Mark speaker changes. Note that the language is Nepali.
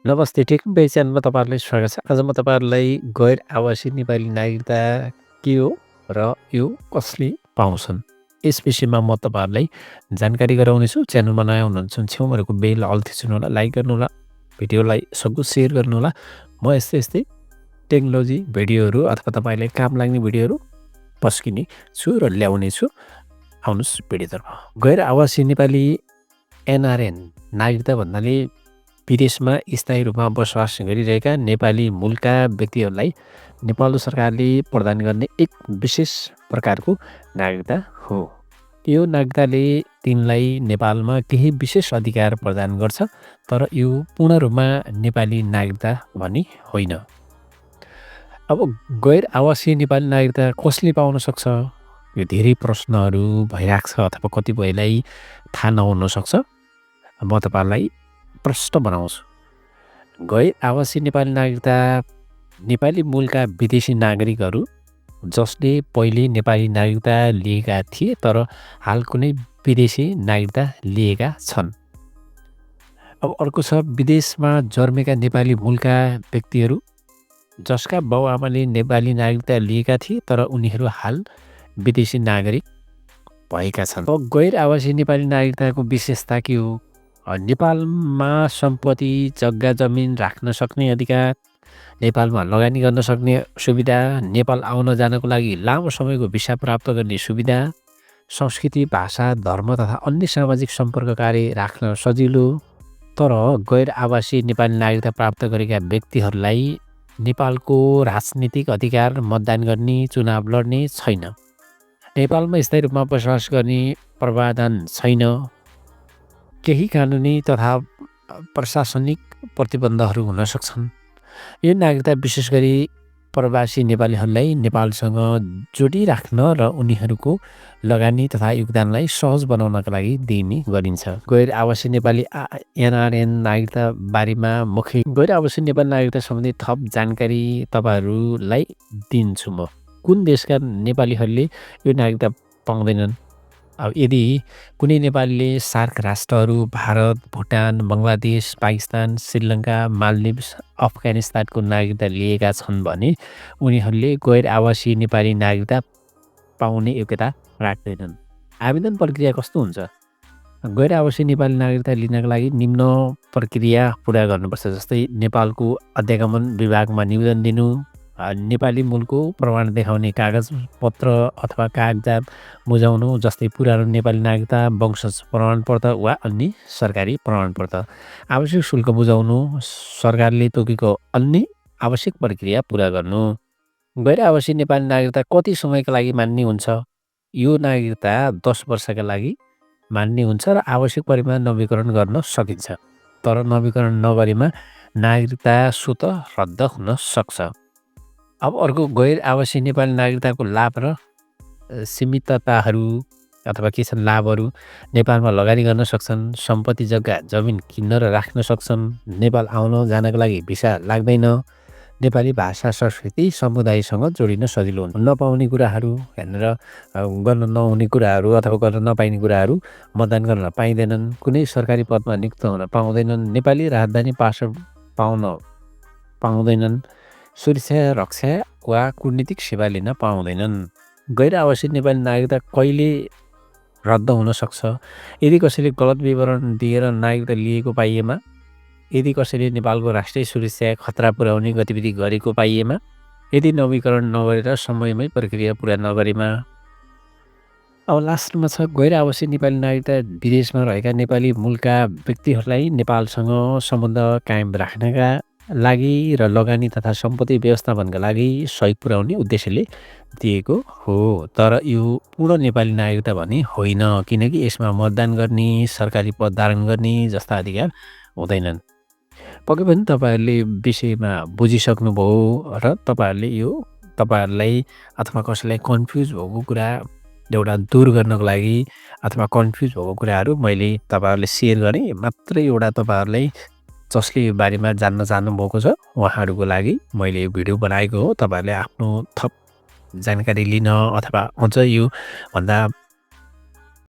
Speaker 1: नमस्ते टेक पहिचानमा तपाईँहरूलाई स्वागत छ। आज म तपाईँहरूलाई गैर आवासीय नेपाली नागरिकता के हो र यो कसले पाउँछन् यस विषयमा म तपाईँहरूलाई जानकारी गराउनेछु। च्यानलमा नयाँ हुनुहुन्छ भने छेउमा रहेको बेल अल थिच्नुहोला, लाइक गर्नुहोला, भिडियोलाई सक्दो सेयर गर्नुहोला। म यस्तै यस्तै टेक्नोलोजी भिडियोहरू अथवा तपाईँलाई काम लाग्ने भिडियोहरू पस्किने छु र ल्याउने छु। आउनुहोस् भिडियोतर्फ। गैर आवासीय नेपाली एनआरएन नागरिकता भन्नाले विदेशमा स्थायी रूपमा बसोबास गरिरहेका नेपाली मूलका व्यक्तिहरूलाई नेपाल सरकारले प्रदान गर्ने एक विशेष प्रकारको नागरिकता हो। यो नागरिकताले तिनलाई नेपालमा केही विशेष अधिकार प्रदान गर्छ, तर यो पूर्ण रूपमा नेपाली नागरिकता भने होइन। अब गैर आवासीय नेपाली नागरिकता कसले पाउन सक्छ? यो धेरै प्रश्नहरू भइरहेको छ अथवा कतिपयलाई थाहा नहुन सक्छ। म तपाईँलाई प्रश्न बनाउँछु। गैर आवासीय नेपाली नागरिकता नेपाली मूलका विदेशी नागरिकहरू जसले पहिले नेपाली नागरिकता लिएका थिए तर हाल कुनै विदेशी नागरिकता लिएका छन्। अब अर्को छ विदेशमा जन्मेका नेपाली मूलका व्यक्तिहरू जसका बाउआमाले नेपाली नागरिकता लिएका थिए तर उनीहरू हाल विदेशी नागरिक भएका छन्। अब गैर आवासीय नेपाली नागरिकताको विशेषता के हो? नेपालमा सम्पत्ति जग्गा जमिन राख्न सक्ने अधिकार, नेपालमा लगानी गर्न सक्ने सुविधा, नेपाल आउन जानको लागि लामो समयको भिसा प्राप्त गर्ने सुविधा, संस्कृति भाषा धर्म तथा अन्य सामाजिक सम्पर्क कार्य राख्न सजिलो। तर गैर आवासीय नेपाली नागरिकता प्राप्त गरेका व्यक्तिहरूलाई नेपालको राजनीतिक अधिकार, मतदान गर्ने, चुनाव लड्ने छैन। नेपालमा स्थायी रूपमा बसोबास गर्ने प्रावधान छैन। केही कानुनी तथा प्रशासनिक प्रतिबन्धहरू हुन सक्छन्। यो नागरिकता विशेष गरी प्रवासी नेपालीहरूलाई नेपालसँग जोडिराख्न र उनीहरूको लगानी तथा योगदानलाई सहज बनाउनका लागि दिने गरिन्छ। गैर आवासीय नेपाली एनआरएन नागरिकता बारेमा मुख्य गैर आवासीय नेपाली नागरिकता सम्बन्धी थप जानकारी तपाईँहरूलाई दिन्छु म। कुन देशका नेपालीहरूले यो नागरिकता पाउँदैनन्? अब यदि कुनै नेपालीले सार्क राष्ट्रहरू भारत, भुटान, बङ्गलादेश, पाकिस्तान, श्रीलङ्का, मालदिभ्स, अफगानिस्तानको नागरिकता लिएका छन् भने उनीहरूले गैर आवासीय नेपाली नागरिकता पाउने योग्यता राख्दैनन्। आवेदन प्रक्रिया कस्तो हुन्छ? गैर आवासीय नेपाली नागरिकता लिनका लागि निम्न प्रक्रिया पुरा गर्नुपर्छ। जस्तै नेपालको अध्यागमन विभागमा निवेदन दिनु, नेपाली मूलको प्रमाण देखाउने कागजपत्र अथवा कागजात बुझाउनु, जस्तै पुरानो नेपाली नागरिकता, वंशज प्रमाणपत्र वा अन्य सरकारी प्रमाणपत्र, आवश्यक शुल्क बुझाउनु, सरकारले तोकेको अन्य आवश्यक प्रक्रिया पुरा गर्नु। गैर आवासीय नेपाली नागरिकता कति समयका लागि मान्ने हुन्छ? यो नागरिकता 10 वर्षका लागि मान्ने हुन्छ र आवश्यक परेमा नवीकरण गर्न सकिन्छ। तर नवीकरण नगरेमा नागरिकता स्वत रद्द हुन सक्छ। अब अर्को गैर आवासीय नेपाली नागरिकताको लाभ र सीमितताहरू अथवा के छन् लाभहरू? नेपालमा लगानी गर्न सक्छन्, सम्पत्ति जग्गा जमिन किन्न र राख्न सक्छन्, नेपाल आउन जानका लागि भिसा लाग्दैन, नेपाली भाषा संस्कृति समुदायसँग जोडिन सजिलो हुन्छ। नपाउने कुराहरू हेरेर गर्न नहुने कुराहरू अथवा गर्न नपाइने कुराहरू, मतदान गर्न पाइँदैनन्, कुनै सरकारी पदमा नियुक्त हुन पाउँदैनन्, नेपाली राजधानी पासपोर्ट पाउन पाउँदैनन्, सुरक्षा रक्षा वा कूटनीतिक सेवा लिन पाउँदैनन्। गैर आवासीय नेपाली नागरिकता कहिले रद्द हुन सक्छ? यदि कसैले गलत विवरण दिएर नागरिकता लिएको पाइएमा, यदि कसैले नेपालको राष्ट्रिय सुरक्षा खतरा पुर्याउने गतिविधि गरेको पाइएमा, यदि नवीकरण नगरेर समयमै प्रक्रिया पुरा नगरेमा। अब लास्टमा छ गैर आवासीय नेपाली नागरिकता विदेशमा रहेका नेपाली मूलका व्यक्तिहरूलाई नेपालसँग सम्बन्ध कायम राख्नका लागि र लगानी तथा सम्पत्ति व्यवस्थापनका लागि सहयोग पुर्याउने उद्देश्यले दिएको हो। तर यो पूर्ण नेपाली नागरिकता भने होइन, किनकि यसमा मतदान गर्ने, सरकारी पद धारण गर्ने जस्ता अधिकार हुँदैनन्। पक्कै पनि तपाईँहरूले विषयमा बुझिसक्नुभयो र तपाईँहरूलाई अथवा कसैलाई कन्फ्युज भएको कुरा एउटा दूर गर्नको लागि अथवा कन्फ्युज भएको कुराहरू मैले तपाईँहरूले सेयर गरेँ। मात्रै एउटा तपाईँहरूलाई जसले यो बारेमा जान्न चाहनुभएको छ उहाँहरूको लागि मैले यो भिडियो बनाएको हो। तपाईँहरूले आफ्नो थप जानकारी लिन अथवा अझ यो भन्दा